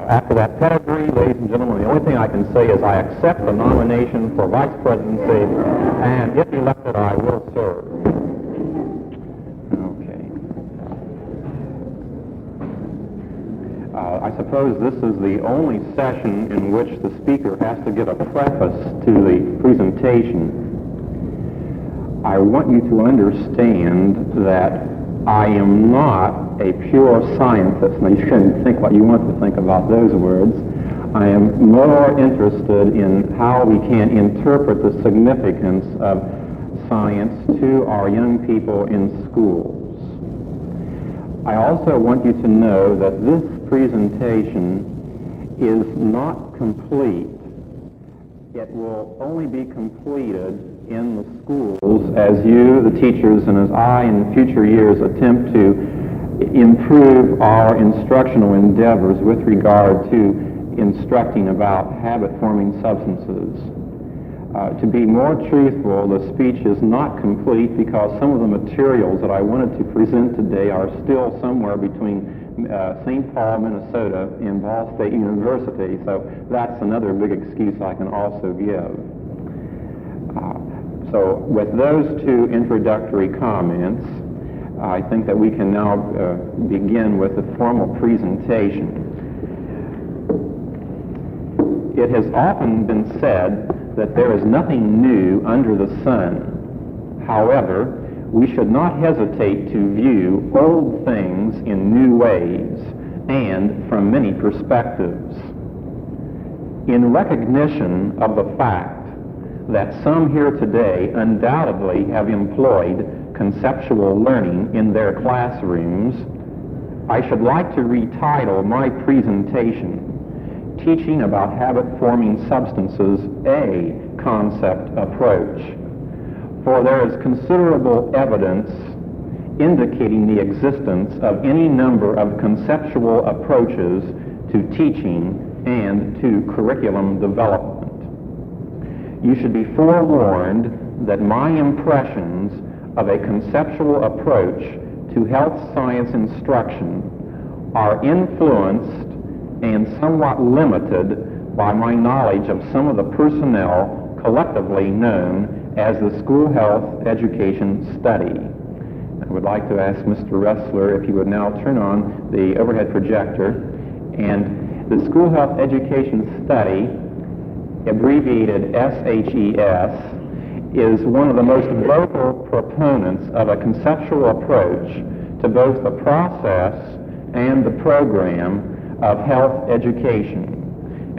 After that pedigree, ladies and gentlemen, the only thing I can say is I accept the nomination for vice presidency, and if elected, I will serve. Okay. I suppose this is the only session in which the speaker has to give a preface to the presentation. I want you to understand that I am not a pure scientist. Now, you shouldn't think what you want to think about those words. I am more interested in how we can interpret the significance of science to our young people in schools. I also want you to know that this presentation is not complete. It will only be completed in the schools as you, the teachers, and as I in future years attempt to improve our instructional endeavors with regard to instructing about habit-forming substances. To be more truthful, the speech is not complete because some of the materials that I wanted to present today are still somewhere between St. Paul, Minnesota, and Ball State University, so that's another big excuse I can also give. So with those two introductory comments, I think that we can now begin with the formal presentation. It has often been said that there is nothing new under the sun. However, we should not hesitate to view old things in new ways and from many perspectives. In recognition of the fact that some here today undoubtedly have employed conceptual learning in their classrooms, I should like to retitle my presentation, Teaching About Habit-Forming Substances, a Concept Approach. For there is considerable evidence indicating the existence of any number of conceptual approaches to teaching and to curriculum development. You should be forewarned that my impressions of a conceptual approach to health science instruction are influenced and somewhat limited by my knowledge of some of the personnel collectively known as the School Health Education Study. I would like to ask Mr. Ressler if he would now turn on the overhead projector. And the School Health Education Study, abbreviated SHES, is one of the most vocal proponents of a conceptual approach to both the process and the program of health education.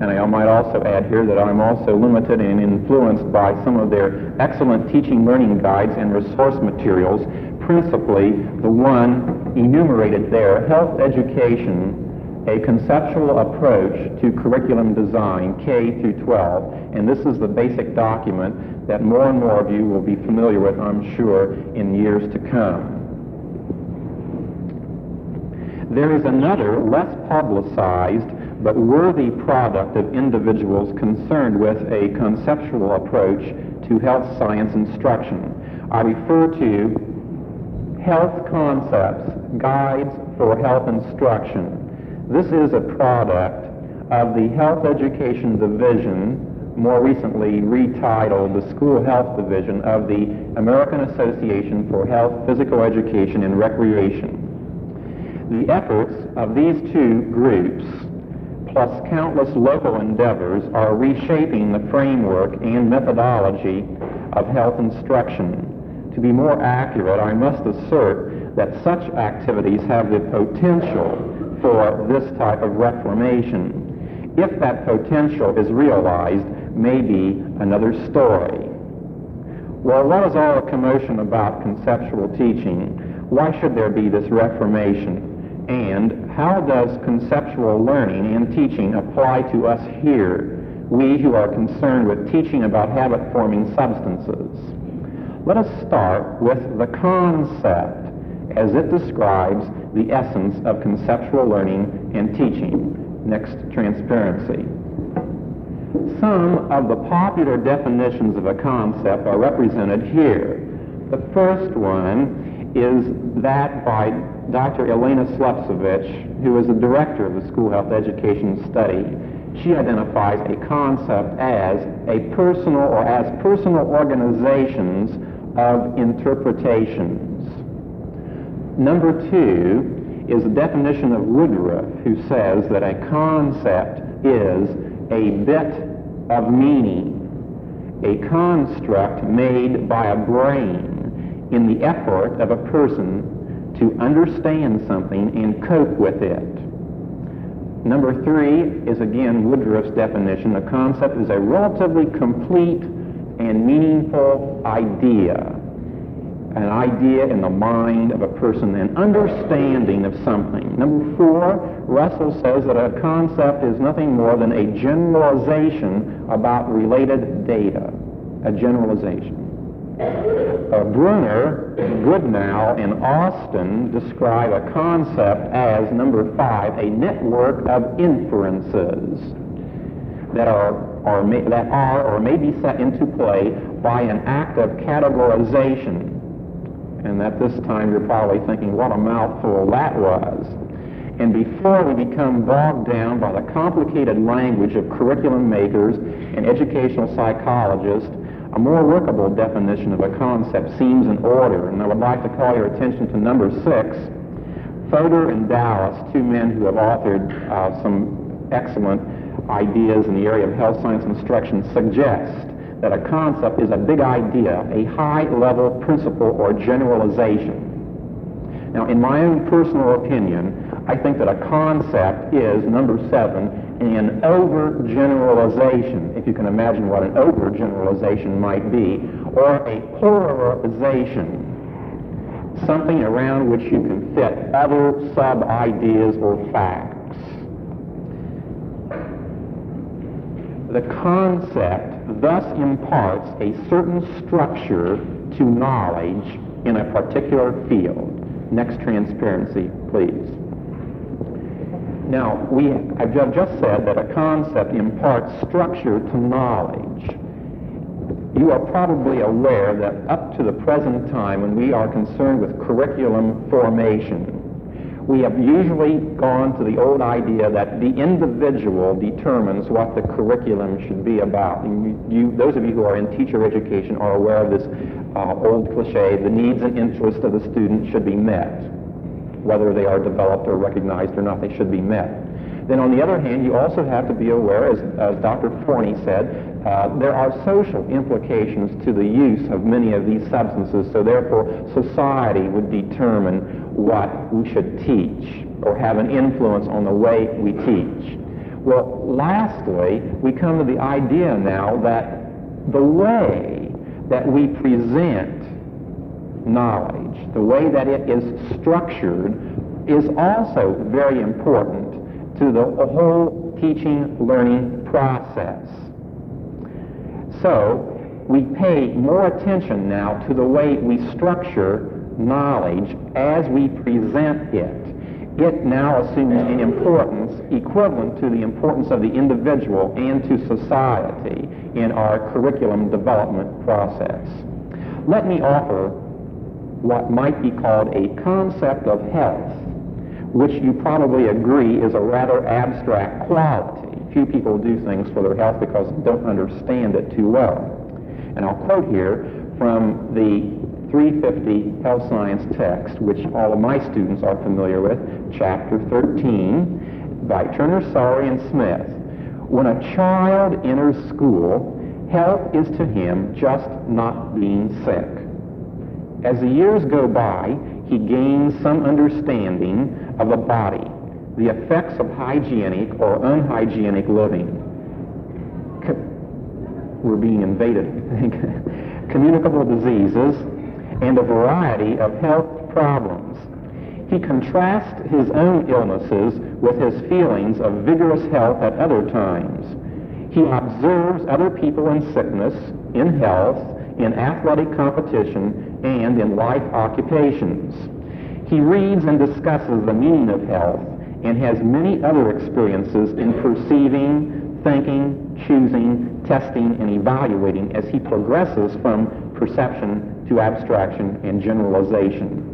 And I might also add here that I'm also limited and influenced by some of their excellent teaching learning guides and resource materials, principally the one enumerated there, Health Education, a Conceptual Approach to Curriculum Design, K through 12. And this is the basic document that more and more of you will be familiar with, I'm sure, in years to come. There is another, less publicized, but worthy product of individuals concerned with a conceptual approach to health science instruction. I refer to Health Concepts, Guides for Health Instruction. This is a product of the Health Education Division, more recently retitled the School Health Division of the American Association for Health, Physical Education, and Recreation. The efforts of these two groups, plus countless local endeavors, are reshaping the framework and methodology of health instruction. To be more accurate, I must assert that such activities have the potential for this type of reformation. If that potential is realized, may be another story. Well, what is all the commotion about conceptual teaching? Why should there be this reformation? And how does conceptual learning and teaching apply to us here, we who are concerned with teaching about habit-forming substances? Let us start with the concept as it describes the essence of conceptual learning and teaching. Next, transparency. Some of the popular definitions of a concept are represented here. The first one is that by Dr. Eleanor Roosevelt, who is the director of the School Health Education Study. She identifies a concept as personal organizations of interpretations. Number two is the definition of Woodruff, who says that a concept is a bit of meaning, a construct made by a brain in the effort of a person to understand something and cope with it. Number three is again Woodruff's definition. A concept is a relatively complete and meaningful idea. An idea in the mind of a person, an understanding of something. Number four, Russell says that a concept is nothing more than a generalization about related data. A generalization. Brunner, Goodnow, and Austin describe a concept as, number five, a network of inferences that are or may be set into play by an act of categorization. And at this time you're probably thinking, what a mouthful that was. And before we become bogged down by the complicated language of curriculum makers and educational psychologists, a more workable definition of a concept seems in order. And I would like to call your attention to number 6. Fodor and Dallas, two men who have authored some excellent ideas in the area of health science instruction, suggest that a concept is a big idea, a high-level principle or generalization. Now, in my own personal opinion, I think that a concept is, number 7, an overgeneralization, if you can imagine what an overgeneralization might be, or a polarization, something around which you can fit other sub-ideas or facts. The concept thus imparts a certain structure to knowledge in a particular field. Next transparency, please. Now, I've just said that a concept imparts structure to knowledge. You are probably aware that up to the present time, when we are concerned with curriculum formation, we have usually gone to the old idea that the individual determines what the curriculum should be about. And those of you who are in teacher education are aware of this old cliche, the needs and interests of the student should be met. Whether they are developed or recognized or not, they should be met. Then on the other hand, you also have to be aware, as Dr. Forney said, there are social implications to the use of many of these substances, so therefore society would determine what we should teach or have an influence on the way we teach. Well, lastly, we come to the idea now that the way that we present knowledge, the way that it is structured, is also very important to the whole teaching learning process. So we pay more attention now to the way we structure knowledge as we present it. It now assumes an importance equivalent to the importance of the individual and to society in our curriculum development process. Let me offer what might be called a concept of health, which you probably agree is a rather abstract quality. Few people do things for their health because they don't understand it too well. And I'll quote here from the 350 Health Science text, which all of my students are familiar with, chapter 13, by Turner, Sawyer, and Smith. When a child enters school, health is to him just not being sick. As the years go by, he gains some understanding of the body, the effects of hygienic or unhygienic living. We're being invaded, I think. Communicable diseases and a variety of health problems. He contrasts his own illnesses with his feelings of vigorous health at other times. He observes other people in sickness, in health, in athletic competition, and in life occupations. He reads and discusses the meaning of health and has many other experiences in perceiving, thinking, choosing, testing, and evaluating as he progresses from perception to abstraction and generalization.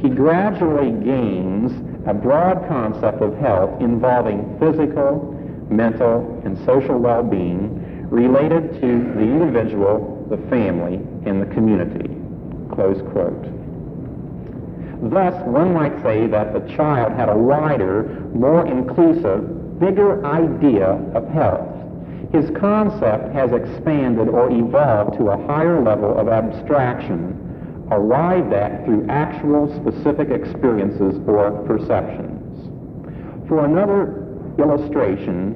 he gradually gains a broad concept of health involving physical, mental, and social well-being related to the individual, the family, and the community. Close quote. Thus, one might say that the child had a wider, more inclusive, bigger idea of health. His concept has expanded or evolved to a higher level of abstraction, arrived at through actual specific experiences or perceptions. For another illustration,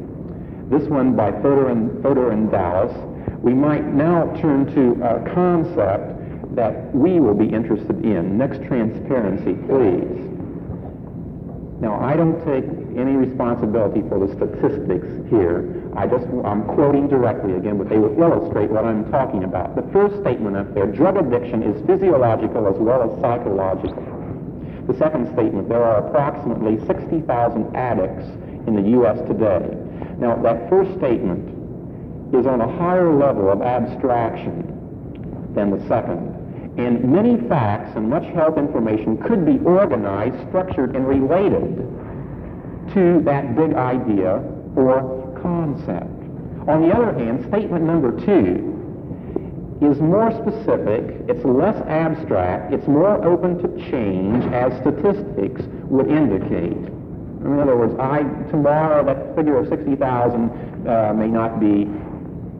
this one by Fodor and Dallas, we might now turn to a concept that we will be interested in. Next transparency, please. Now, I don't take any responsibility for the statistics here. I'm quoting directly again, but they will illustrate what I'm talking about. The first statement up there, drug addiction is physiological as well as psychological. The second statement, there are approximately 60,000 addicts in the U.S. today. Now, that first statement is on a higher level of abstraction than the second. And many facts and much health information could be organized, structured, and related to that big idea or concept. On the other hand, statement number 2 is more specific, it's less abstract, it's more open to change as statistics would indicate. In other words, tomorrow that figure of 60,000 may not be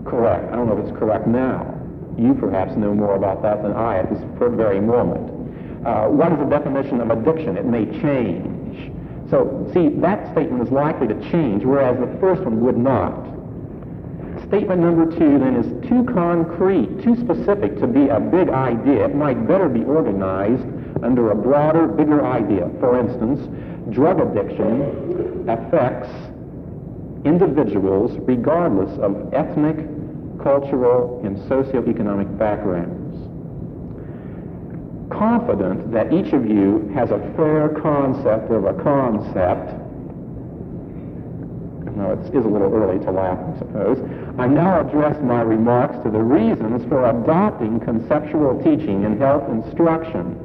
correct. I don't know if it's correct now. You perhaps know more about that than I at this very moment. What is the definition of addiction? It may change. So, see, that statement is likely to change, whereas the first one would not. Statement number 2, then, is too concrete, too specific to be a big idea. It might better be organized under a broader, bigger idea. For instance, drug addiction affects individuals regardless of ethnic, cultural, and socioeconomic backgrounds. Confident that each of you has a fair concept of a concept, no, it is a little early to laugh, I suppose, I now address my remarks to the reasons for adopting conceptual teaching in health instruction,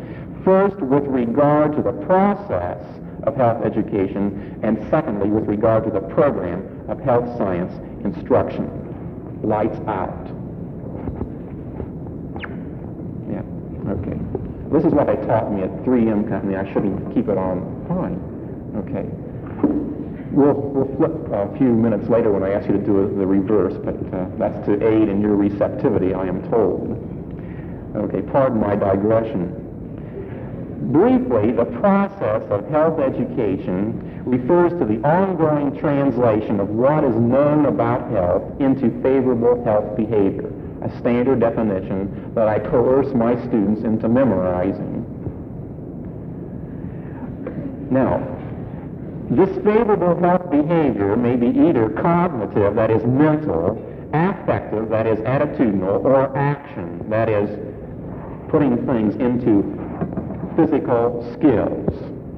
first with regard to the process of health education, and secondly with regard to the program of health science instruction. Lights out. Yeah, okay. This is what they taught me at 3M Company. I shouldn't keep it on. Fine. Okay. We'll flip a few minutes later when I ask you to do the reverse, but that's to aid in your receptivity, I am told. Okay, pardon my digression. Briefly, the process of health education refers to the ongoing translation of what is known about health into favorable health behavior, a standard definition that I coerce my students into memorizing. Now, this favorable health behavior may be either cognitive, that is mental, affective, that is attitudinal, or action, that is putting things into physical skills.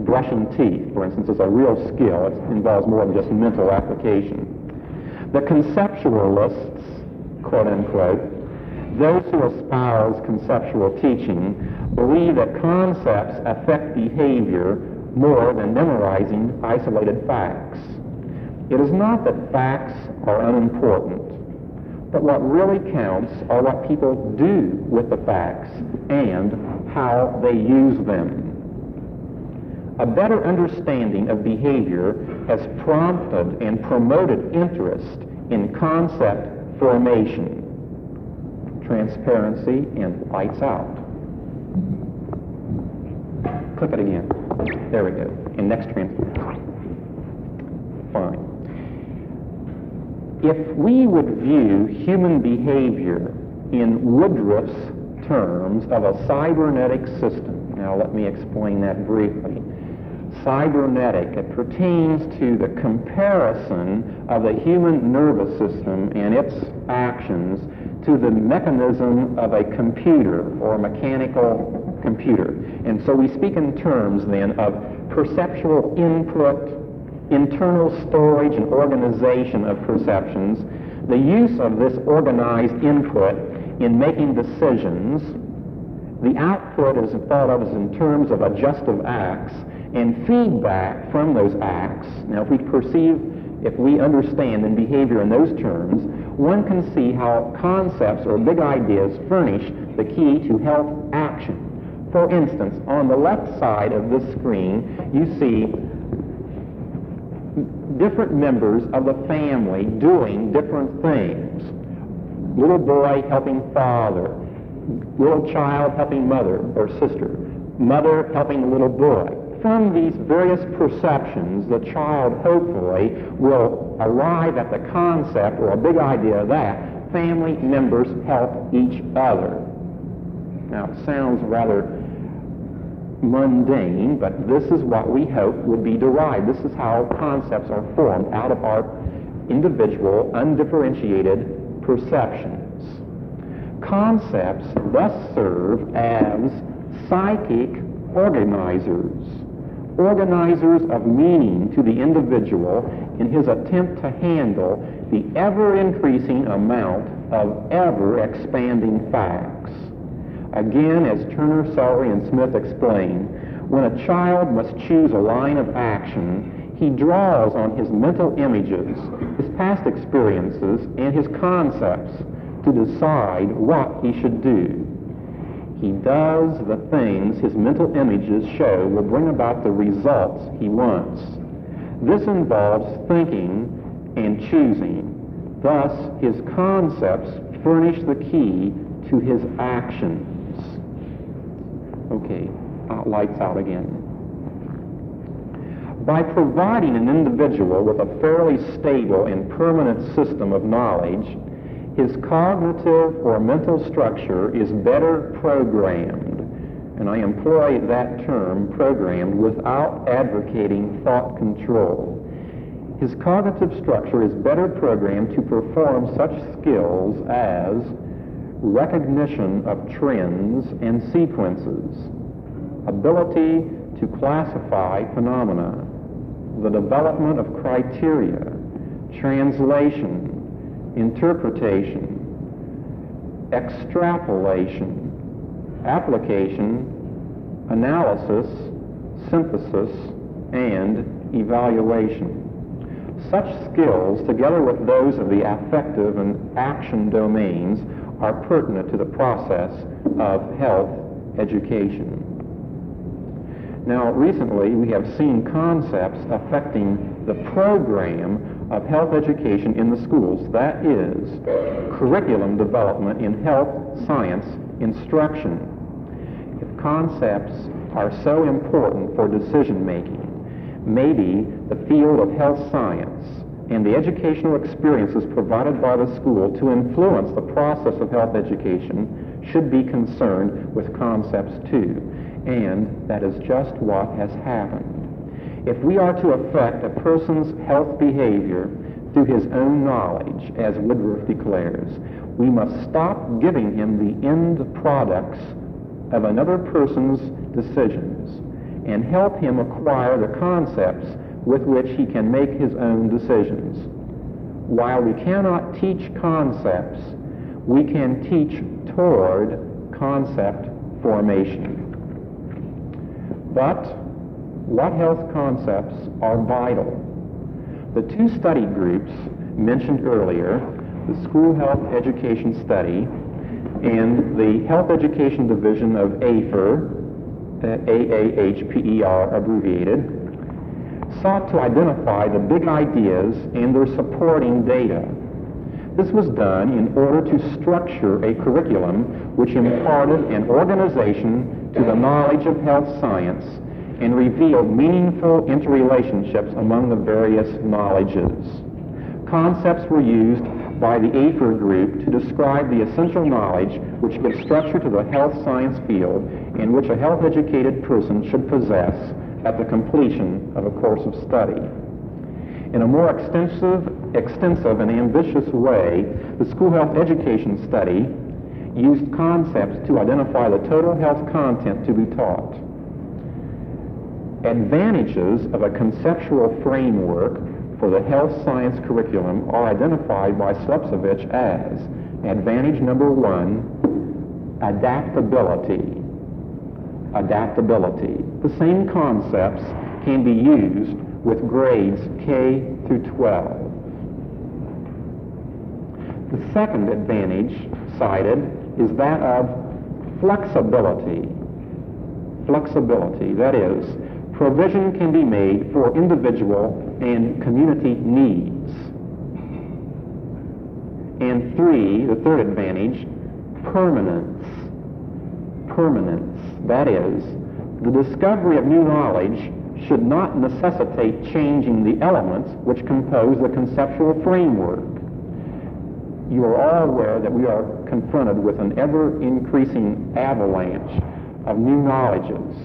Brushing teeth, for instance, is a real skill. It involves more than just mental application. The conceptualists, quote unquote, those who espouse conceptual teaching, believe that concepts affect behavior more than memorizing isolated facts. It is not that facts are unimportant, but what really counts are what people do with the facts and how they use them. A better understanding of behavior has prompted and promoted interest in concept formation. Transparency and lights out. Click it again. There we go. And next transparency. Fine. If we would view human behavior in Woodruff's terms of a cybernetic system, now let me explain that briefly. Cybernetic, it pertains to the comparison of the human nervous system and its actions to the mechanism of a computer or a mechanical computer. And so we speak in terms then of perceptual input, internal storage and organization of perceptions, the use of this organized input in making decisions, The output is thought of as in terms of adjustive acts and feedback from those acts. Now, if we understand and behavior in those terms, one can see how concepts or big ideas furnish the key to health action. For instance, on the left side of this screen, you see different members of the family doing different things. Little boy helping father, little child helping mother or sister, mother helping the little boy. From these various perceptions, the child hopefully will arrive at the concept or a big idea that family members help each other. Now, it sounds rather mundane, but this is what we hope would be derived. This is how concepts are formed out of our individual, undifferentiated perceptions. Concepts thus serve as psychic organizers of meaning to the individual in his attempt to handle the ever-increasing amount of ever-expanding facts. Again, as Turner, Sellery, and Smith explain, when a child must choose a line of action, he draws on his mental images, his past experiences, and his concepts to decide what he should do. He does the things his mental images show will bring about the results he wants. This involves thinking and choosing. Thus, his concepts furnish the key to his actions. Okay, lights out again. By providing an individual with a fairly stable and permanent system of knowledge, his cognitive or mental structure is better programmed, and I employ that term, programmed, without advocating thought control. His cognitive structure is better programmed to perform such skills as recognition of trends and sequences, ability to classify phenomena, the development of criteria, translation, interpretation, extrapolation, application, analysis, synthesis, and evaluation. Such skills, together with those of the affective and action domains, are pertinent to the process of health education. Now, recently we have seen concepts affecting the program of health education in the schools, that is, curriculum development in health science instruction. If concepts are so important for decision making, maybe the field of health science and the educational experiences provided by the school to influence the process of health education should be concerned with concepts too, and that is just what has happened. If we are to affect a person's health behavior through his own knowledge, as Woodruff declares, we must stop giving him the end products of another person's decisions and help him acquire the concepts with which he can make his own decisions. While we cannot teach concepts, we can teach toward concept formation. But what health concepts are vital? The two study groups mentioned earlier, the School Health Education Study and the Health Education Division of AHPER, AAHPER abbreviated, sought to identify the big ideas and their supporting data. This was done in order to structure a curriculum which imparted an organization to the knowledge of health science and revealed meaningful interrelationships among the various knowledges. Concepts were used by the AHPER group to describe the essential knowledge which gives structure to the health science field and which a health-educated person should possess at the completion of a course of study. In a more extensive and ambitious way, the School Health Education Study used concepts to identify the total health content to be taught. Advantages of a conceptual framework for the health science curriculum are identified by Slepcevich as advantage number 1, adaptability. adaptability. The same concepts can be used with grades K through 12. The second advantage cited is that of flexibility. Flexibility, that is, provision can be made for individual and community needs. And three, the third advantage, permanence. Permanence, that is, the discovery of new knowledge should not necessitate changing the elements which compose the conceptual framework. You are all aware that we are confronted with an ever-increasing avalanche of new knowledges.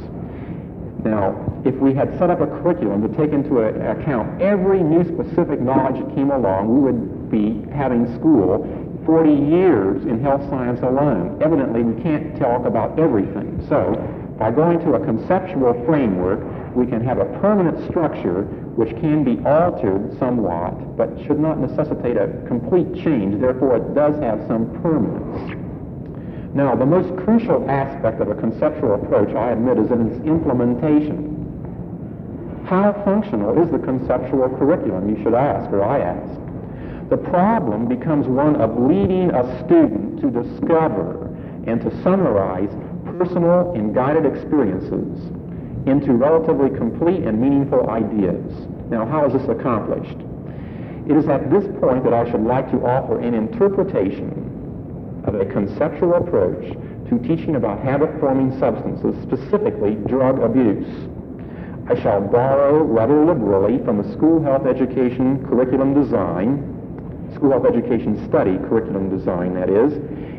Now, if we had set up a curriculum to take into account every new specific knowledge that came along, we would be having school 40 years in health science alone. Evidently, we can't talk about everything. So, by going to a conceptual framework, we can have a permanent structure which can be altered somewhat, but should not necessitate a complete change. Therefore, it does have some permanence. Now, the most crucial aspect of a conceptual approach, I admit, is in its implementation. How functional is the conceptual curriculum, you should ask, or I ask? The problem becomes one of leading a student to discover and to summarize personal and guided experiences into relatively complete and meaningful ideas. Now, how is this accomplished? It is at this point that I should like to offer an interpretation of a conceptual approach to teaching about habit-forming substances, specifically drug abuse. I shall borrow rather liberally from the school health education curriculum design, school health education study curriculum design, that is,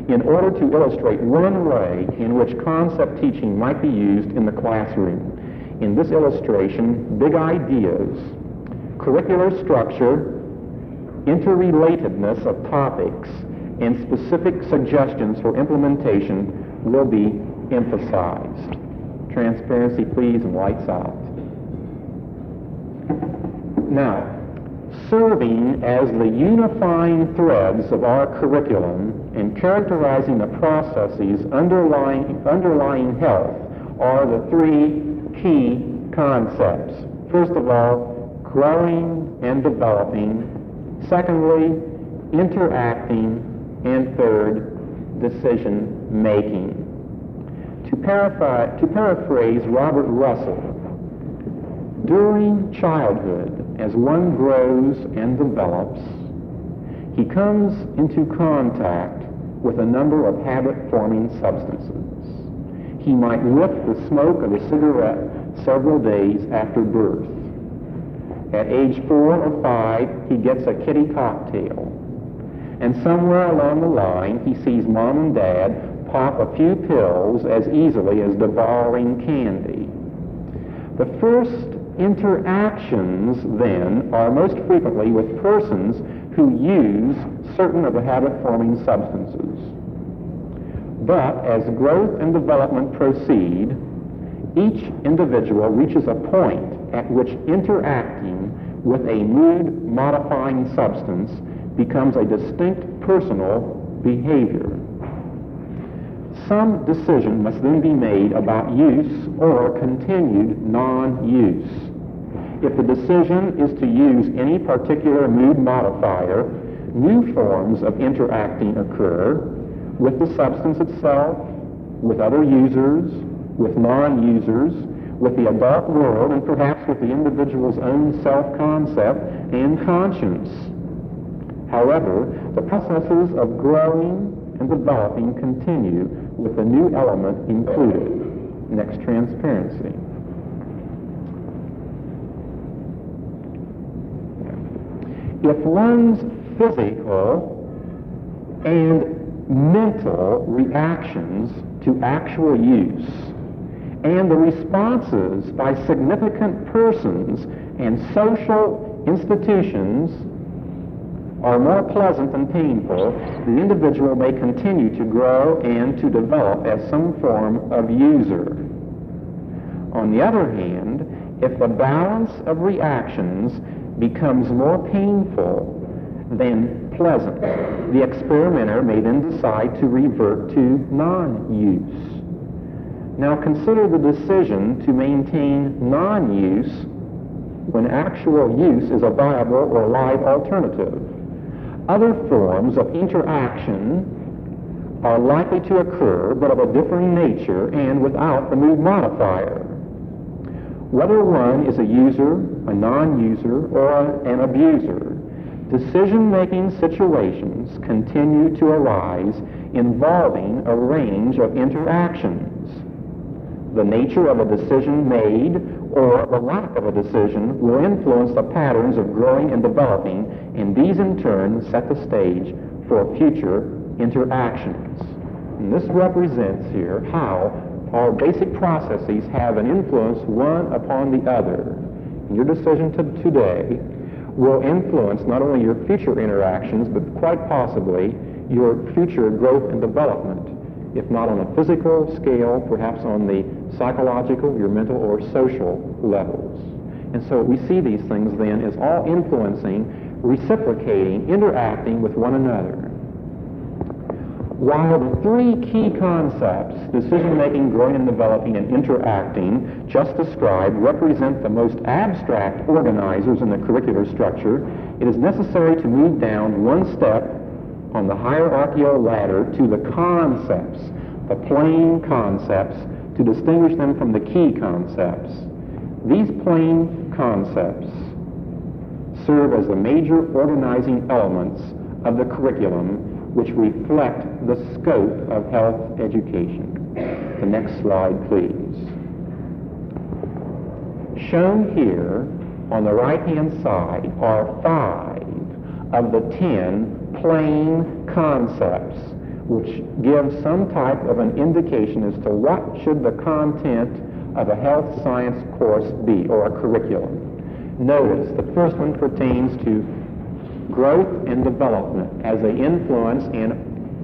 in order to illustrate one way in which concept teaching might be used in the classroom. In this illustration, big ideas, curricular structure, interrelatedness of topics, and specific suggestions for implementation will be emphasized. Transparency, please, and lights out. Now, serving as the unifying threads of our curriculum and characterizing the processes underlying health are the three key concepts. First of all, growing and developing. Secondly, interacting. And third, decision-making. To paraphrase Robert Russell, during childhood, as one grows and develops, he comes into contact with a number of habit-forming substances. He might whiff the smoke of a cigarette several days after birth. At age 4 or 5, he gets a kitty cocktail. And somewhere along the line, he sees mom and dad pop a few pills as easily as devouring candy. The first interactions, then, are most frequently with persons who use certain of the habit-forming substances. But as growth and development proceed, each individual reaches a point at which interacting with a mood-modifying substance becomes a distinct personal behavior. Some decision must then be made about use or continued non-use. If the decision is to use any particular mood modifier, new forms of interacting occur with the substance itself, with other users, with non-users, with the adult world, and perhaps with the individual's own self-concept and conscience. However, the processes of growing and developing continue with a new element included. Next, transparency. If one's physical and mental reactions to actual use and the responses by significant persons and social institutions are more pleasant than painful, the individual may continue to grow and to develop as some form of user. On the other hand, if the balance of reactions becomes more painful than pleasant, the experimenter may then decide to revert to non-use. Now consider the decision to maintain non-use when actual use is a viable or live alternative. Other forms of interaction are likely to occur, but of a differing nature and without the mood modifier. Whether one is a user, a non-user, or an abuser, decision-making situations continue to arise involving a range of interactions. The nature of a decision made or the lack of a decision will influence the patterns of growing and developing, and these in turn set the stage for future interactions. And this represents here how our basic processes have an influence one upon the other. And your decision today will influence not only your future interactions, but quite possibly your future growth and development, if not on a physical scale, perhaps on the psychological, your mental, or social levels. And so we see these things then as all influencing, reciprocating, interacting with one another. While the three key concepts, decision-making, growing and developing, and interacting, just described, represent the most abstract organizers in the curricular structure, it is necessary to move down one step on the hierarchical ladder to the concepts, the plain concepts, to distinguish them from the key concepts. These plain concepts serve as the major organizing elements of the curriculum, which reflect the scope of health education. The next slide, please. Shown here on the right-hand side are 5 of the 10 plain concepts, which give some type of an indication as to what should the content of a health science course be, or a curriculum. Notice the first one pertains to growth and development as they influence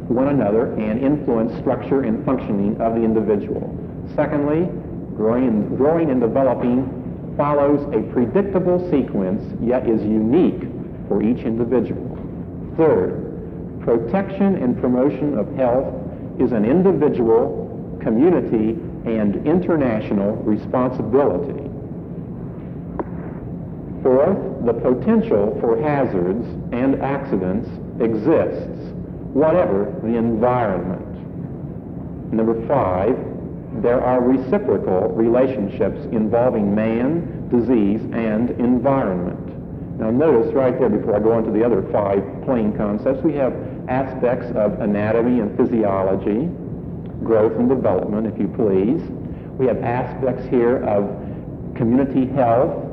one another and influence structure and functioning of the individual. Secondly, growing and developing follows a predictable sequence, yet is unique for each individual. Third, protection and promotion of health is an individual, community, and international responsibility. Fourth, the potential for hazards and accidents exists, whatever the environment. Number 5, there are reciprocal relationships involving man, disease, and environment. Now notice right there, before I go on to the other 5 plain concepts, we have aspects of anatomy and physiology, growth and development, if you please. We have aspects here of community health,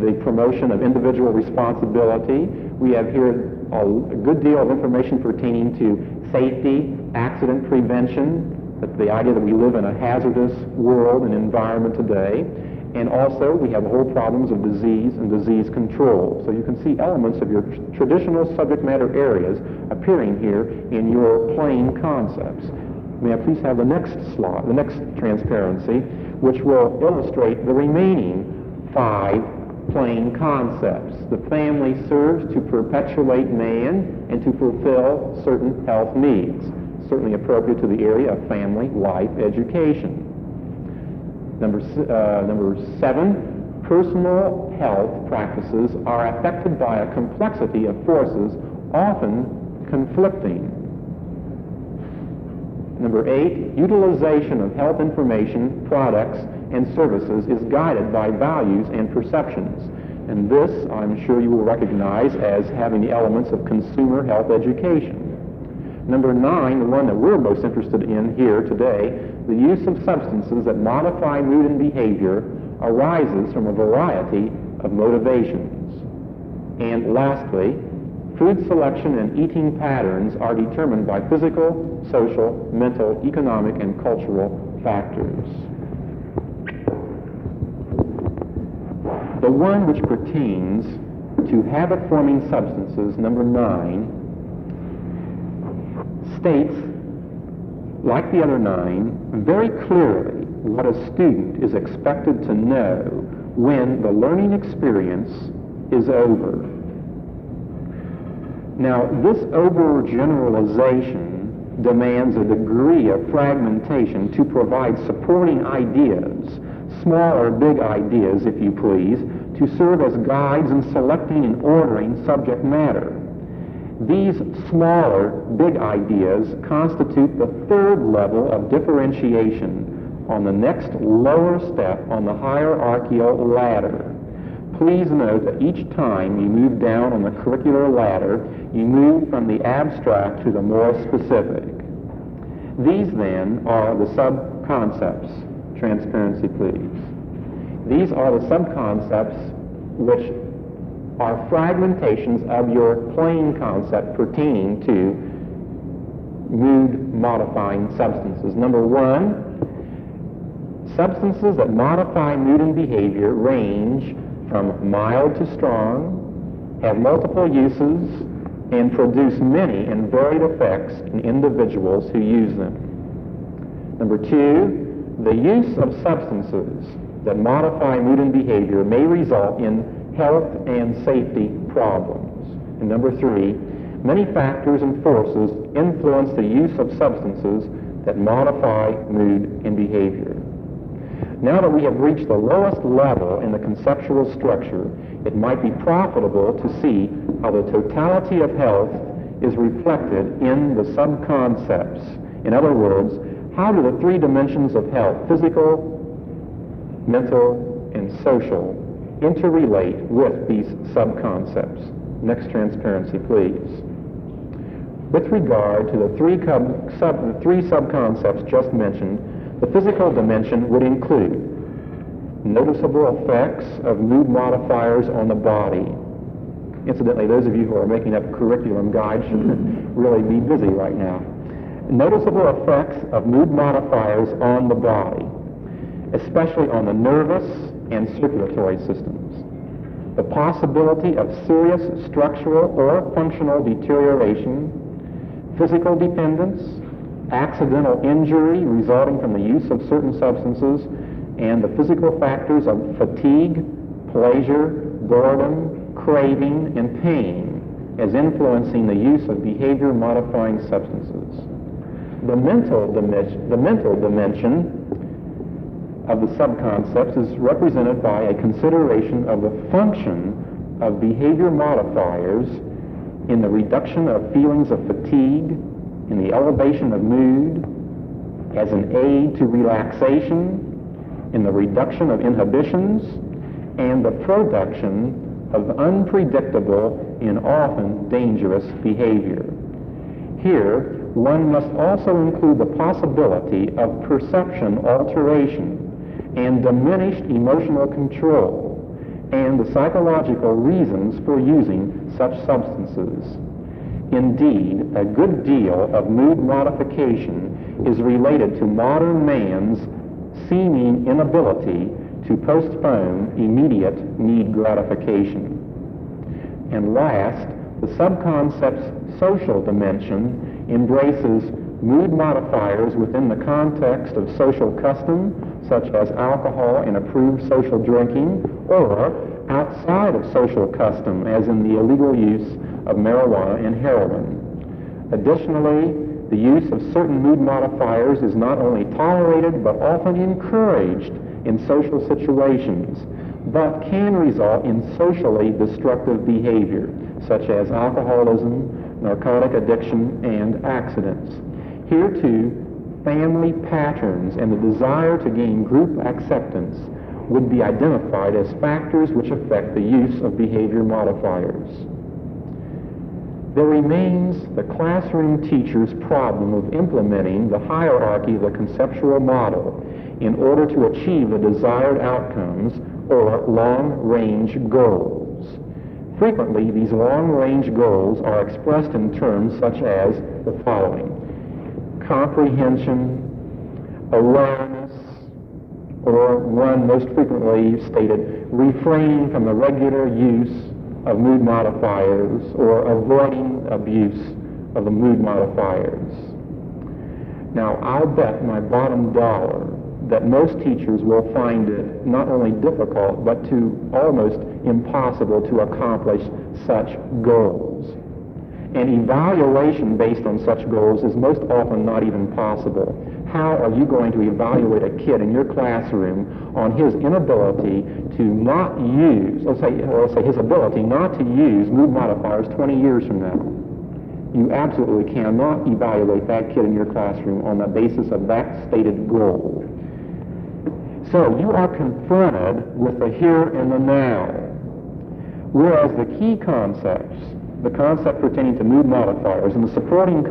the promotion of individual responsibility. We have here a good deal of information pertaining to safety, accident prevention, the idea that we live in a hazardous world and environment today. And also we have the whole problems of disease and disease control. So you can see elements of your traditional subject matter areas appearing here in your plain concepts. May I please have the next slide, the next transparency, which will illustrate the remaining 5 plain concepts. The family serves to perpetuate man and to fulfill certain health needs, certainly appropriate to the area of family life education. Number 7, personal health practices are affected by a complexity of forces, often conflicting. Number 8, utilization of health information, products, and services is guided by values and perceptions. And this, I'm sure you will recognize as having the elements of consumer health education. Number 9, the one that we're most interested in here today, the use of substances that modify mood and behavior arises from a variety of motivations. And lastly, food selection and eating patterns are determined by physical, social, mental, economic, and cultural factors. The one which pertains to habit-forming substances, number 9, states, like the other 9, very clearly what a student is expected to know when the learning experience is over. Now, this overgeneralization demands a degree of fragmentation to provide supporting ideas, small or big ideas, if you please, to serve as guides in selecting and ordering subject matter. These smaller, big ideas constitute the third level of differentiation on the next lower step on the hierarchical ladder. Please note that each time you move down on the curricular ladder, you move from the abstract to the more specific. These, then, are the sub-concepts. Transparency, please. These are the sub-concepts which are fragmentations of your plain concept pertaining to mood-modifying substances. Number one, substances that modify mood and behavior range from mild to strong, have multiple uses, and produce many and varied effects in individuals who use them. Number two, the use of substances that modify mood and behavior may result in health and safety problems. And number three, many factors and forces influence the use of substances that modify mood and behavior. Now that we have reached the lowest level in the conceptual structure, it might be profitable to see how the totality of health is reflected in the sub-concepts. In other words, how do the three dimensions of health, physical, mental, and social, interrelate with these sub-concepts? Next transparency, please. With regard to the three sub-concepts just mentioned, the physical dimension would include noticeable effects of mood modifiers on the body. Incidentally, those of you who are making up curriculum guides should really be busy right now. Noticeable effects of mood modifiers on the body, especially on the nervous and circulatory systems. The possibility of serious structural or functional deterioration, physical dependence, accidental injury resulting from the use of certain substances, and the physical factors of fatigue, pleasure, boredom, craving, and pain as influencing the use of behavior-modifying substances. The mental dimension of the sub-concepts is represented by a consideration of the function of behavior modifiers in the reduction of feelings of fatigue, in the elevation of mood, as an aid to relaxation, in the reduction of inhibitions, and the production of unpredictable and often dangerous behavior. Here, one must also include the possibility of perception alteration and diminished emotional control, and the psychological reasons for using such substances. Indeed, a good deal of mood modification is related to modern man's seeming inability to postpone immediate need gratification. And last, the sub-concept's social dimension embraces mood modifiers within the context of social custom, such as alcohol and approved social drinking, or outside of social custom, as in the illegal use of marijuana and heroin. Additionally, the use of certain mood modifiers is not only tolerated but often encouraged in social situations, but can result in socially destructive behavior, such as alcoholism, narcotic addiction, and accidents. Here, too, family patterns and the desire to gain group acceptance would be identified as factors which affect the use of behavior modifiers. There remains the classroom teacher's problem of implementing the hierarchy of the conceptual model in order to achieve the desired outcomes or long-range goals. Frequently, these long-range goals are expressed in terms such as the following: comprehension, awareness, or one most frequently stated, refraining from the regular use of mood modifiers or avoiding abuse of the mood modifiers. Now, I'll bet my bottom dollar that most teachers will find it not only difficult but to almost impossible to accomplish such goals. And evaluation based on such goals is most often not even possible. How are you going to evaluate a kid in your classroom on his inability to not use, let's say his ability not to use mood modifiers 20 years from now? You absolutely cannot evaluate that kid in your classroom on the basis of that stated goal. So you are confronted with the here and the now, whereas the key concepts, the concept pertaining to mood modifiers and the supporting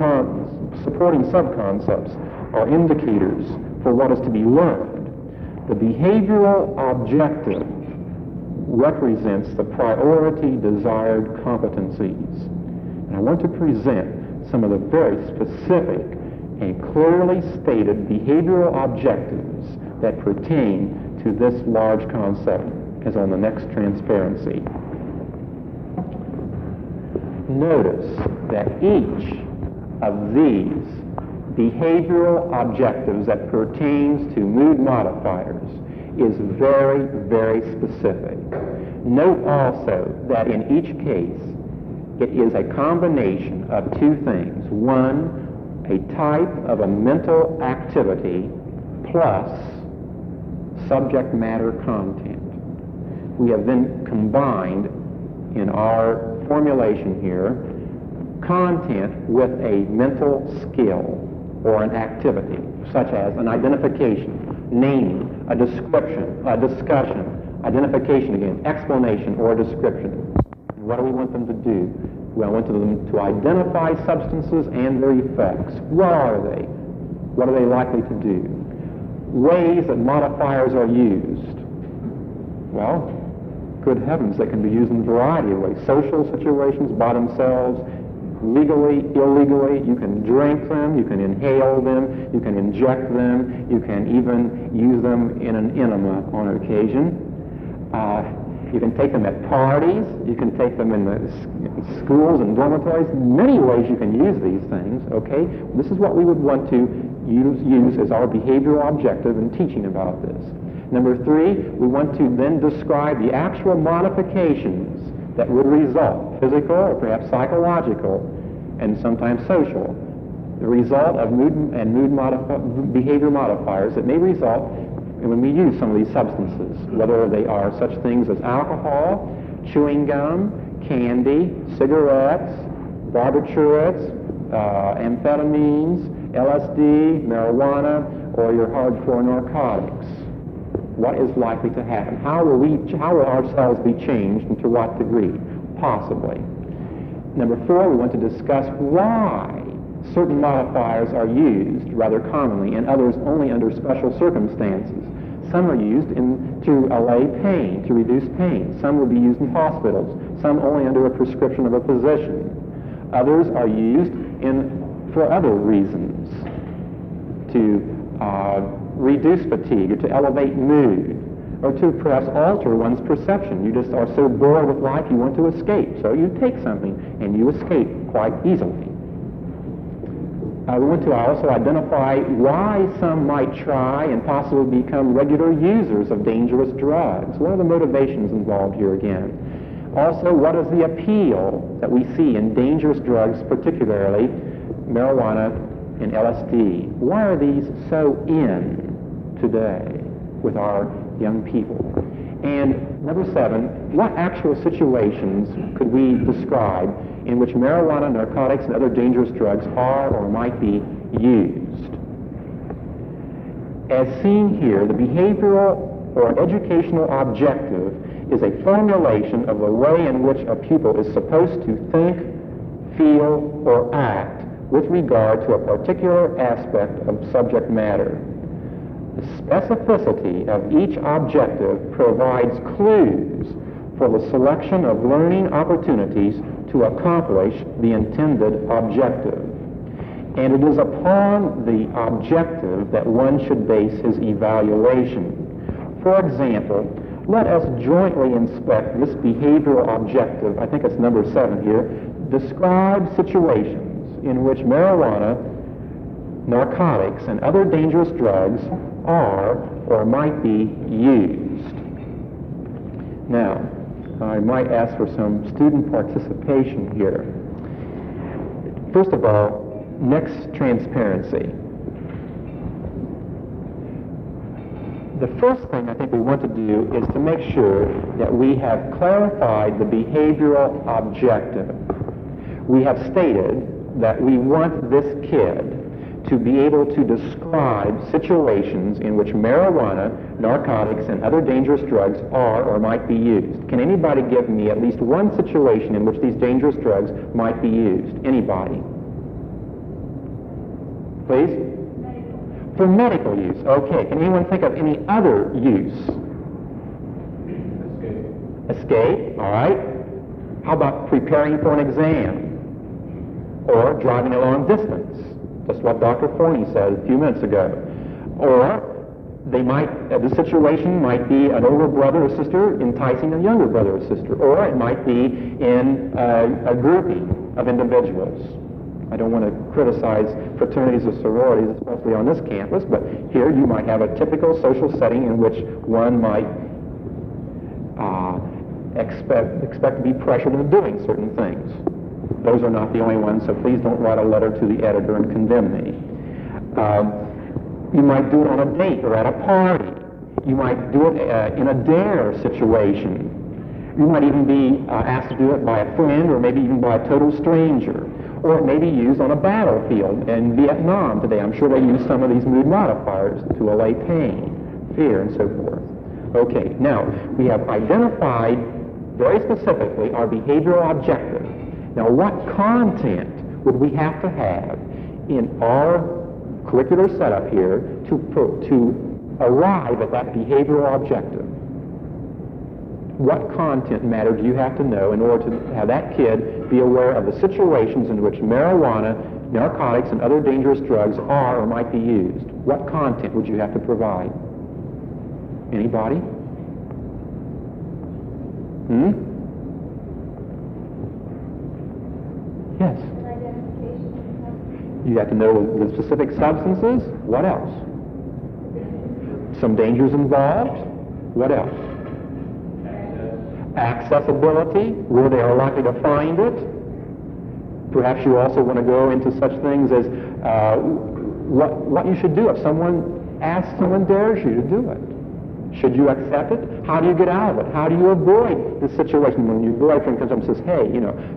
sub-concepts are indicators for what is to be learned. The behavioral objective represents the priority desired competencies. And I want to present some of the very specific and clearly stated behavioral objectives that pertain to this large concept, as on the next transparency. Notice that each of these behavioral objectives that pertains to mood modifiers is very, very specific. Note also that in each case, it is a combination of two things. One, a type of a mental activity plus subject matter content. We have then combined in our formulation here content with a mental skill or an activity, such as an identification, naming, a description, a discussion, identification again, explanation or description. What do we want them to do? We want them to identify substances and their effects. What are they? What are they likely to do? Ways that modifiers are used. Well, good heavens, they can be used in a variety of ways. Social situations by themselves, legally, illegally. You can drink them, you can inhale them, you can inject them, you can even use them in an enema on occasion. You can take them at parties, you can take them in the schools and dormitories. Many ways you can use these things, okay? This is what we would want to use as our behavioral objective in teaching about this. Number 3, we want to then describe the actual modifications that would result, physical or perhaps psychological, and sometimes social. The result of behavior modifiers that may result when we use some of these substances, whether they are such things as alcohol, chewing gum, candy, cigarettes, barbiturates, amphetamines, LSD, marijuana, or your hardcore narcotics. What is likely to happen? How will our cells be changed and to what degree? Possibly. Number 4, we want to discuss why certain modifiers are used rather commonly and others only under special circumstances. Some are used to allay pain, to reduce pain. Some will be used in hospitals. Some only under a prescription of a physician. Others are used for other reasons, to reduce fatigue or to elevate mood, or to perhaps alter one's perception. You just are so bored with life you want to escape, so you take something and you escape quite easily. We want to also identify why some might try and possibly become regular users of dangerous drugs. What are the motivations involved here again? Also, what is the appeal that we see in dangerous drugs, particularly marijuana and LSD? Why are these so in today with our young people? And number 7, what actual situations could we describe in which marijuana, narcotics, and other dangerous drugs are or might be used? As seen here, the behavioral or educational objective is a formulation of the way in which a pupil is supposed to think, feel, or act with regard to a particular aspect of subject matter. The specificity of each objective provides clues for the selection of learning opportunities to accomplish the intended objective. And it is upon the objective that one should base his evaluation. For example, let us jointly inspect this behavioral objective. I think it's number 7 here. Describe situations in which marijuana, narcotics, and other dangerous drugs are or might be used. Now, I might ask for some student participation here. First of all, next, transparency. The first thing I think we want to do is to make sure that we have clarified the behavioral objective. We have stated that we want this kid to be able to describe situations in which marijuana, narcotics, and other dangerous drugs are or might be used. Can anybody give me at least one situation in which these dangerous drugs might be used? Anybody? Please? For medical use. Okay. Can anyone think of any other use? Escape. All right. How about preparing for an exam? Or driving a long distance? Just what Dr. Forney said a few minutes ago. Or they might, the situation might be an older brother or sister enticing a younger brother or sister. Or it might be in a grouping of individuals. I don't want to criticize fraternities or sororities, especially on this campus, but here you might have a typical social setting in which one might expect to be pressured into doing certain things. Those are not the only ones, so please don't write a letter to the editor and condemn me. You might do it on a date or at a party. You might do it in a dare situation. You might even be asked to do it by a friend or maybe even by a total stranger. Or it may be used on a battlefield in Vietnam today. I'm sure they use some of these mood modifiers to allay pain, fear, and so forth. Okay, now we have identified very specifically our behavioral objective. Now, what content would we have to have in our curricular setup here to arrive at that behavioral objective? What content matter do you have to know in order to have that kid be aware of the situations in which marijuana, narcotics, and other dangerous drugs are or might be used? What content would you have to provide? Anybody? Yes. You have to know the specific substances. What else? Some dangers involved. What else? Accessibility, where they are likely to find it. Perhaps you also want to go into such things as what you should do if someone dares you to do it. Should you accept it? How do you get out of it? How do you avoid the situation when your boyfriend comes up and says, hey,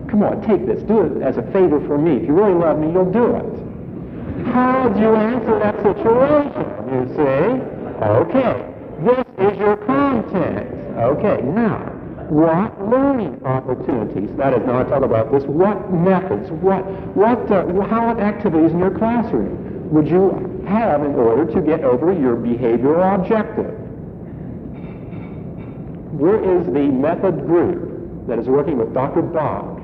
come on, take this, do it as a favor for me. If you really love me, you'll do it. How do you answer that situation, you see? Okay, this is your content. Okay, now, what learning opportunities, that is, now I talk about this, what methods, how activities in your classroom would you have in order to get over your behavioral objective? Where is the method group that is working with Dr. Bach?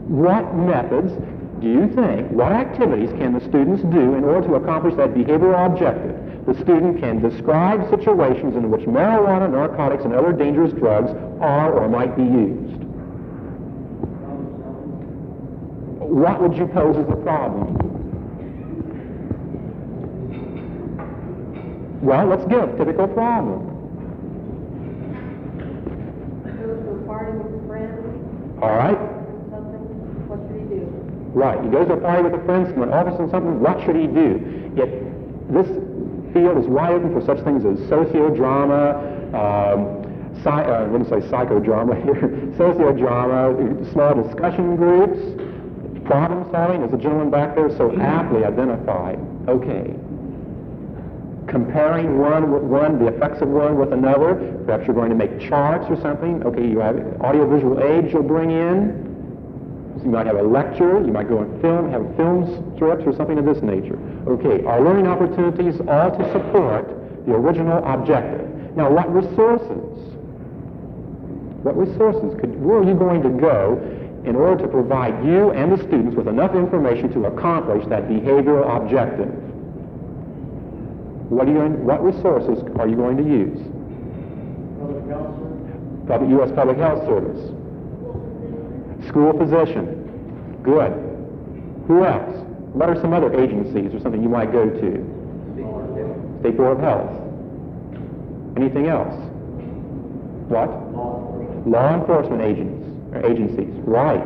What methods do you think, what activities can the students do in order to accomplish that behavioral objective? The student can describe situations in which marijuana, narcotics, and other dangerous drugs are or might be used. What would you pose as a problem? Well, let's give a typical problem. All right. What should he do? Right. He goes to a party with a friend, someone offers him something. What should he do? This field is wide open for such things as sociodrama, I wouldn't say psychodrama here, sociodrama, small discussion groups, problem solving, as the gentleman back there so aptly identified. Okay. Comparing the effects of one with another. Perhaps you're going to make charts or something. Okay, you have audiovisual aids you'll bring in. So you might have a lecture, you might go and have film strips or something of this nature. Okay, our learning opportunities all to support the original objective. Now, what resources? Where are you going to go in order to provide you and the students with enough information to accomplish that behavioral objective? What resources are you going to use? Public health service. U.S. Public Health Service. School physician. Good. Who else? What are some other agencies or something you might go to? State Board of Health. Anything else? What? Law enforcement agencies. Right.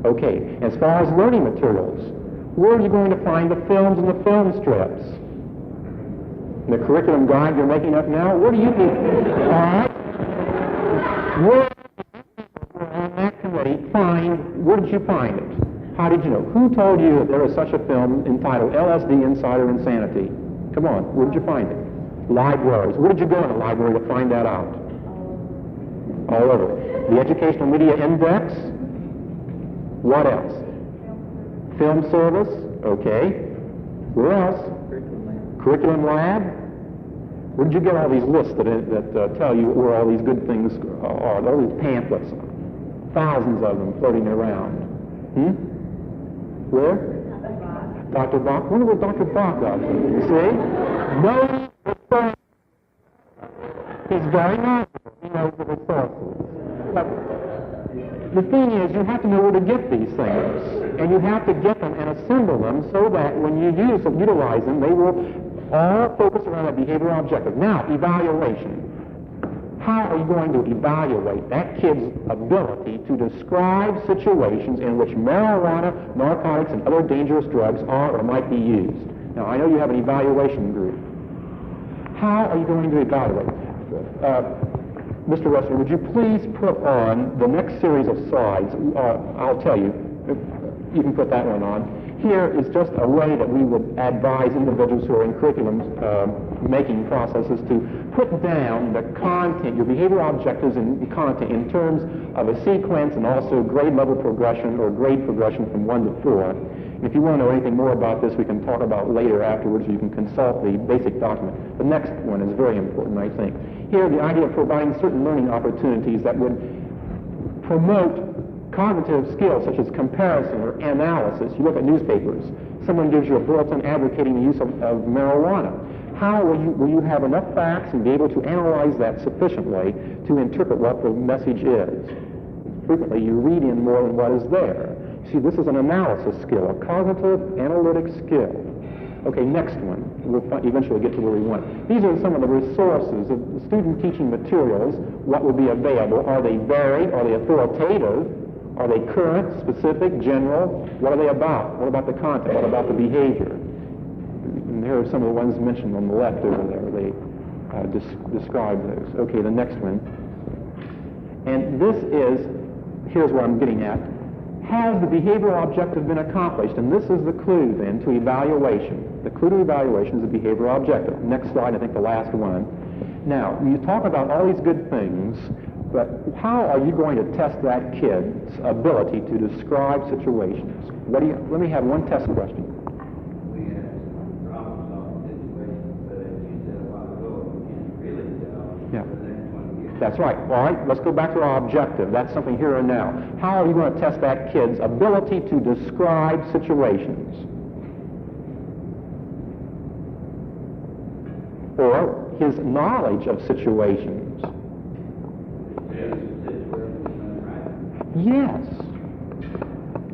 Okay, as far as learning materials, where are you going to find the films and the film strips? The curriculum guide you're making up now, where do you think? All right. Where on that committee where did you find it? How did you know? Who told you that there was such a film entitled LSD Insider Insanity? Come on, where did you find it? Libraries. Where did you go in the library to find that out? All over. The Educational Media Index. What else? Film Service. Okay. Where else? Curriculum Lab. Where did you get all these lists that tell you where all these good things are? All these pamphlets. Thousands of them floating around. Where? Dr. Bach. Wonder what Dr. Bach does. See? No. He's very knowledgeable. He knows the resources. But the thing is, you have to know where to get these things. And you have to get them and assemble them so that when you utilize them, they will all focus around a behavioral objective. Now, evaluation. How are you going to evaluate that kid's ability to describe situations in which marijuana, narcotics, and other dangerous drugs are or might be used? Now, I know you have an evaluation group. How are you going to evaluate? Mr. Wessler, would you please put on the next series of slides? I'll tell you. You can put that one on. Here is just a way that we would advise individuals who are in curriculum making processes to put down the content, your behavioral objectives and content in terms of a sequence and also grade level progression or grade progression from 1 to 4. And if you want to know anything more about this, we can talk about later afterwards. You can consult the basic document. The next one is very important, I think. Here, the idea of providing certain learning opportunities that would promote cognitive skills such as comparison or analysis. You look at newspapers. Someone gives you a bulletin advocating the use of marijuana. How will you have enough facts and be able to analyze that sufficiently to interpret what the message is? Frequently, you read in more than what is there. See, this is an analysis skill, a cognitive analytic skill. Okay, next one. We'll eventually get to where we want. These are some of the resources of the student teaching materials. What would be available? Are they varied? Are they authoritative? Are they current, specific, general? What are they about? What about the content? What about the behavior? And here are some of the ones mentioned on the left over there. They describe those. Okay, the next one. And here's what I'm getting at. Has the behavioral objective been accomplished? And this is the clue then to evaluation. The clue to evaluation is the behavioral objective. Next slide, I think the last one. Now, you talk about all these good things, but how are you going to test that kid's ability to describe situations? Let me have one test question. We have problem-solving situations, but as you said a while ago, we can't really tell. Yeah. The next one gets. That's right. All right, let's go back to our objective. That's something here and now. How are you going to test that kid's ability to describe situations? Or his knowledge of situations? Yes.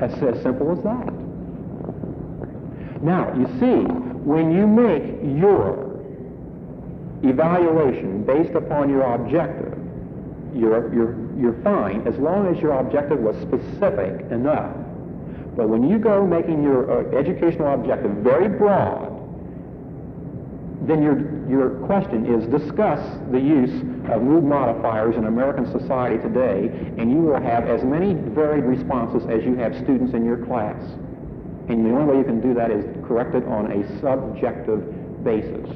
As simple as that. Now, you see, when you make your evaluation based upon your objective, you're fine as long as your objective was specific enough. But when you go making your educational objective very broad, then your question is discuss the use of mood modifiers in American society today, and you will have as many varied responses as you have students in your class. And the only way you can do that is correct it on a subjective basis.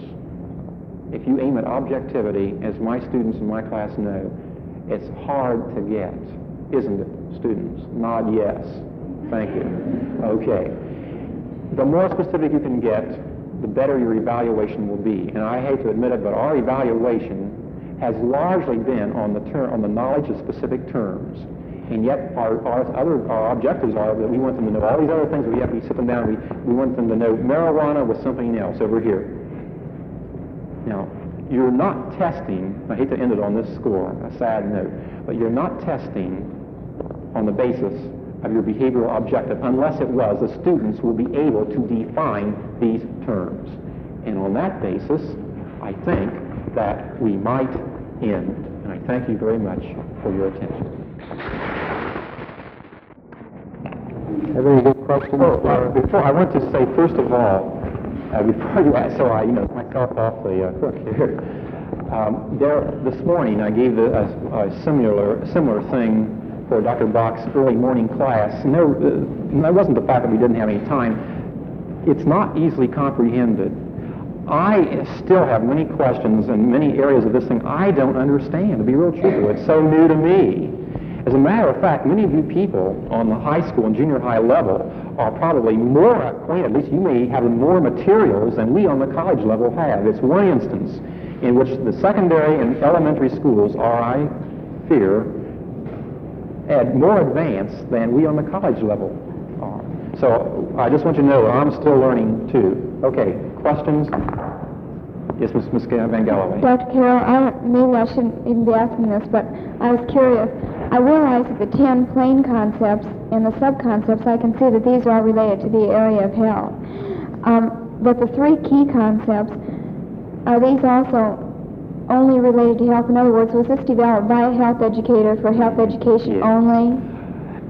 If you aim at objectivity, as my students in my class know, it's hard to get, isn't it, students? Nod yes. Thank you. Okay. The more specific you can get, the better your evaluation will be. And I hate to admit it, but our evaluation has largely been on the knowledge of specific terms. And yet our objectives are that we want them to know all these other things. We sit them down. We want them to know marijuana was something else over here. Now, you're not testing, I hate to end it on this score, a sad note, but you're not testing on the basis of your behavioral objective unless it was the students will be able to define these terms. And on that basis, I think that we might end. And I thank you very much for your attention. Have any good questions? Before I want to say, first of all, before you ask, so I myself off the hook here. This morning I gave a similar thing for Dr. Bach's early morning class, and that wasn't the fact that we didn't have any time. It's not easily comprehended. I still have many questions in many areas of this thing I don't understand, to be real truthful. It's so new to me. As a matter of fact, many of you people on the high school and junior high level are probably more acquainted, at least you may have more materials than we on the college level have. It's one instance in which the secondary and elementary schools are, I fear, more advanced than we on the college level are. So I just want you to know that I'm still learning too. Okay, questions? Yes, Ms. Van Galloway. Dr. Carroll, maybe I shouldn't even be asking this, but I was curious. I realize that the 10 plain concepts and the sub-concepts, I can see that these are related to the area of health. But the 3 key concepts, are these also only related to health? In other words, was this developed by a health educator for health education only?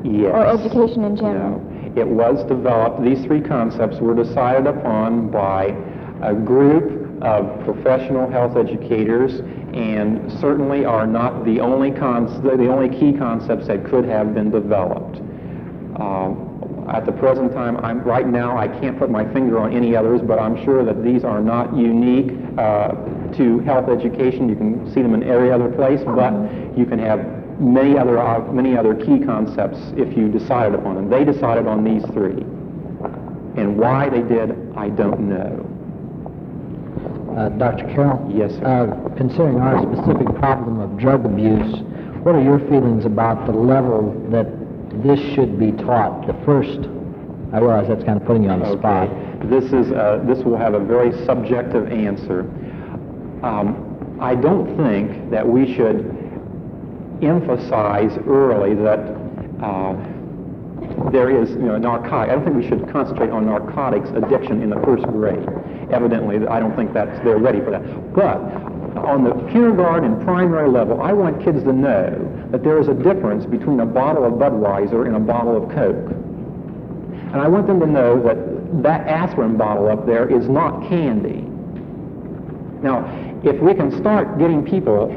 Yes. Or education in general? No. It was developed, these 3 concepts were decided upon by a group of professional health educators, and certainly are not the only key concepts that could have been developed. At the present time, right now, I can't put my finger on any others, but I'm sure that these are not unique to health education. You can see them in every other place, but you can have many other key concepts if you decided upon them. They decided on these 3. And why they did, I don't know. Dr. Carroll? Yes, sir. Considering our specific problem of drug abuse, what are your feelings about the level that this should be taught? The first, I realize that's kind of putting you on the spot. This will have a very subjective answer. I don't think that we should emphasize early that there is, narcotic. I don't think we should concentrate on narcotics addiction in the first grade. Evidently, I don't think they're ready for that. But on the kindergarten and primary level, I want kids to know that there is a difference between a bottle of Budweiser and a bottle of Coke. And I want them to know that aspirin bottle up there is not candy. Now, if we can start getting people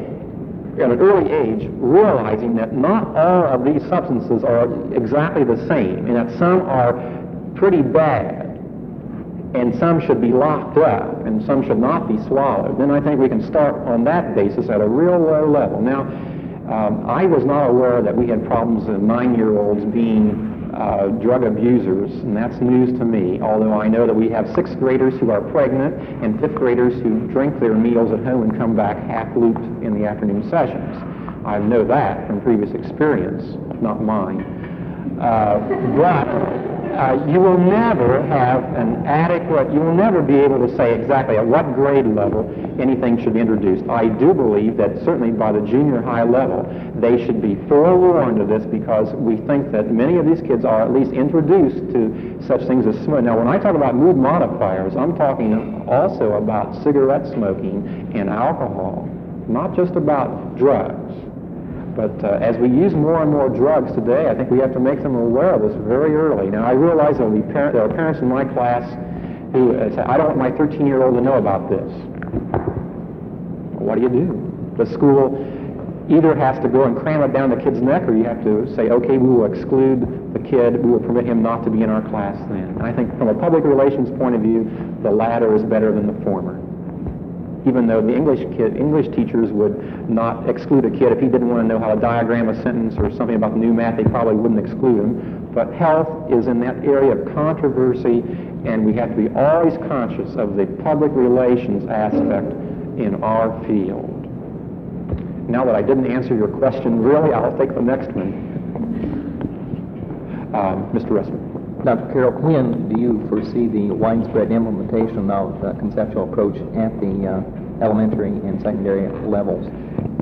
at an early age realizing that not all of these substances are exactly the same, and that some are pretty bad, and some should be locked up, and some should not be swallowed, then I think we can start on that basis at a real low level. Now, I was not aware that we had problems of 9-year-olds being drug abusers, and that's news to me, although I know that we have 6th graders who are pregnant and 5th graders who drink their meals at home and come back half-looped in the afternoon sessions. I know that from previous experience, not mine. But you will never have you will never be able to say exactly at what grade level anything should be introduced. I do believe that certainly by the junior high level, they should be forewarned of this, because we think that many of these kids are at least introduced to such things as smoke. Now, when I talk about mood modifiers, I'm talking also about cigarette smoking and alcohol, not just about drugs. But as we use more and more drugs today, I think we have to make them aware of this very early. Now, I realize there are parents in my class who say, I don't want my 13-year-old to know about this. What do you do? The school either has to go and cram it down the kid's neck, or you have to say, okay, we will exclude the kid, we will permit him not to be in our class then. And I think from a public relations point of view, the latter is better than the former. Even though the English teachers would not exclude a kid if he didn't want to know how to diagram a sentence or something about the new math, they probably wouldn't exclude him. But health is in that area of controversy, and we have to be always conscious of the public relations aspect in our field. Now that I didn't answer your question, really, I'll take the next one. Mr. Russell. Dr. Carroll, when do you foresee the widespread implementation of the conceptual approach at the elementary and secondary levels?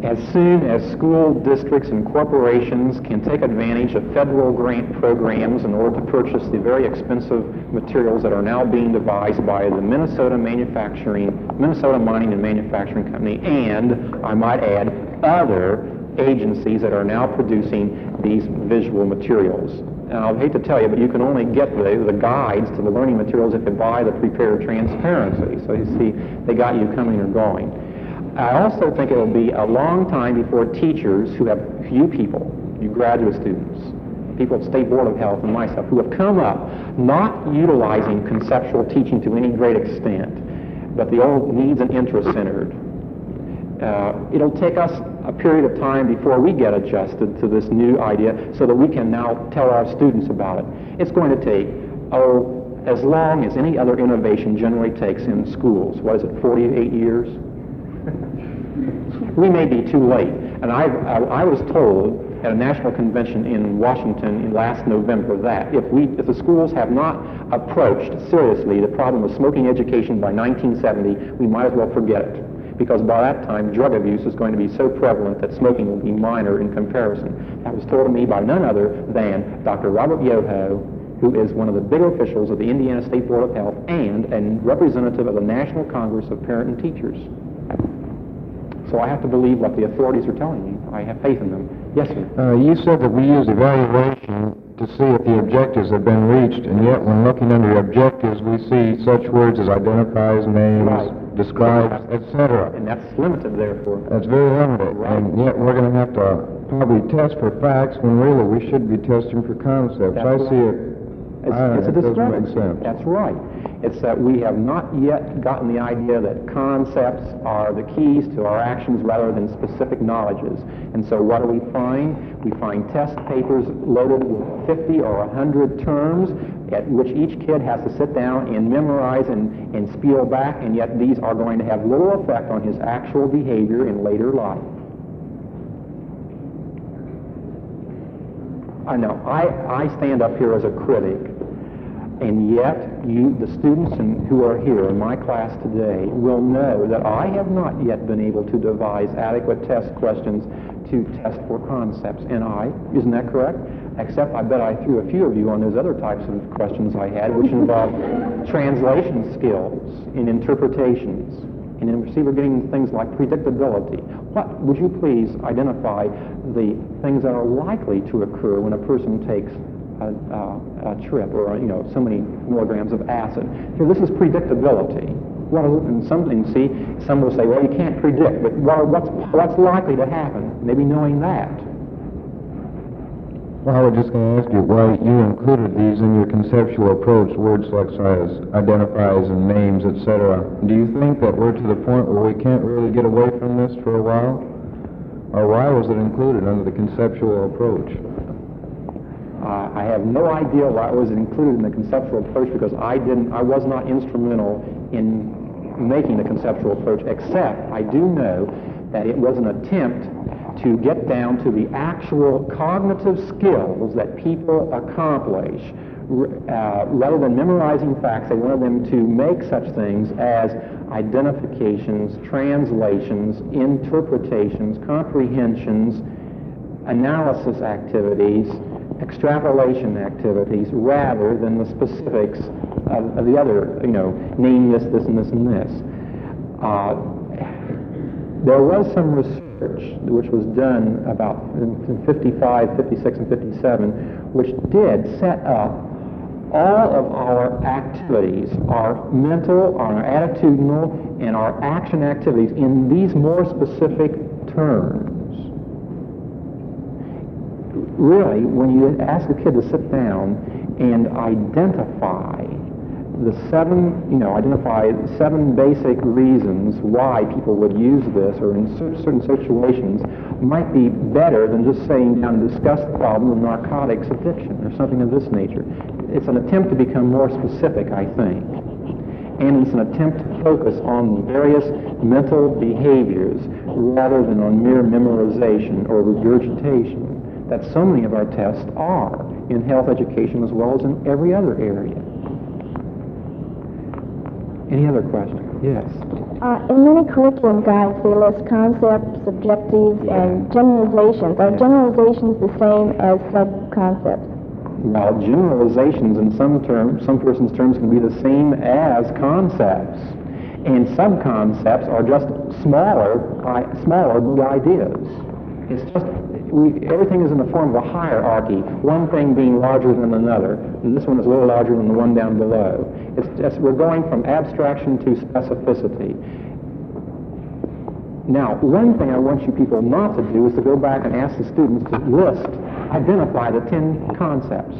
As soon as school districts and corporations can take advantage of federal grant programs in order to purchase the very expensive materials that are now being devised by the Minnesota Mining and Manufacturing Company, and, I might add, other agencies that are now producing these visual materials. And I hate to tell you, but you can only get the guides to the learning materials if you buy the prepared transparency. So you see, they got you coming or going. I also think it will be a long time before teachers who have few people, you graduate students, people at State Board of Health and myself, who have come up not utilizing conceptual teaching to any great extent, but the old needs and interest centered. It'll take us a period of time before we get adjusted to this new idea so that we can now tell our students about it. It's going to take, as long as any other innovation generally takes in schools. What is it, 48 years? We may be too late. And I was told at a national convention in Washington last November that if the schools have not approached seriously the problem of smoking education by 1970, we might as well forget it. Because by that time, drug abuse is going to be so prevalent that smoking will be minor in comparison. That was told to me by none other than Dr. Robert Yoho, who is one of the big officials of the Indiana State Board of Health and a representative of the National Congress of Parent and Teachers. So I have to believe what the authorities are telling me. I have faith in them. Yes, sir. You said that we use evaluation to see if the objectives have been reached, and yet when looking under objectives, we see such words as identifies, names, Right. describes, etc. And that's limited, therefore. That's very limited, Right. and yet we're going to have to probably test for facts when really we should be testing for concepts. That's I right. see it. It's a It doesn't make discrepancy. sense. That's right. It's that we have not yet gotten the idea that concepts are the keys to our actions rather than specific knowledges. And so what do we find? We find test papers loaded with 50 or 100 terms at which each kid has to sit down and memorize and spiel back, and yet these are going to have little effect on his actual behavior in later life. I know. I stand up here as a critic, and yet the students who are here in my class today will know that I have not yet been able to devise adequate test questions to test for concepts. And isn't that correct? Except I bet I threw a few of you on those other types of questions I had, which involved translation skills and interpretations. And in receiver getting things like predictability. What would you please identify the things that are likely to occur when a person takes a trip or so many milligrams of acid? Here, this is predictability. Some will say, well, you can't predict, but what's likely to happen? Maybe knowing that. Well, I was just going to ask you why you included these in your conceptual approach, words like as identifies and names, etc. Do you think that we're to the point where we can't really get away from this for a while? Or why was it included under the conceptual approach? I have no idea why it was included in the conceptual approach because I was not instrumental in making the conceptual approach, except I do know that it was an attempt to get down to the actual cognitive skills that people accomplish. Rather than memorizing facts, they wanted them to make such things as identifications, translations, interpretations, comprehensions, analysis activities, extrapolation activities, rather than the specifics of the other, name this, this, and this, and this. There was some research which was done about in 55, 56, and 57, which did set up all of our activities, our mental, our attitudinal, and our action activities in these more specific terms. Really, when you ask a kid to sit down and identify identify 7 basic reasons why people would use this or in certain situations might be better than just saying down and discuss the problem of narcotics addiction or something of this nature. It's an attempt to become more specific, I think. And it's an attempt to focus on various mental behaviors rather than on mere memorization or regurgitation that so many of our tests are in health education as well as in every other area. Any other questions? Yes. In many curriculum guides, they list concepts, objectives, and generalizations. Are generalizations the same as sub-concepts? Well, generalizations in some persons' terms can be the same as concepts. And sub-concepts are just smaller big ideas. It's just, everything is in the form of a hierarchy, one thing being larger than another, and this one is a little larger than the one down below. It's just, we're going from abstraction to specificity. Now, one thing I want you people not to do is to go back and ask the students to identify the 10 concepts.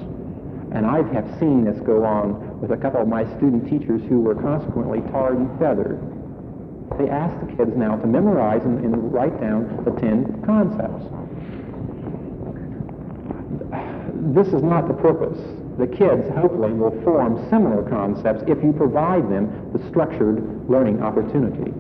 And I have seen this go on with a couple of my student teachers who were consequently tarred and feathered. They ask the kids now to memorize and write down the 10 concepts. This is not the purpose. The kids, hopefully, will form similar concepts if you provide them with structured learning opportunities.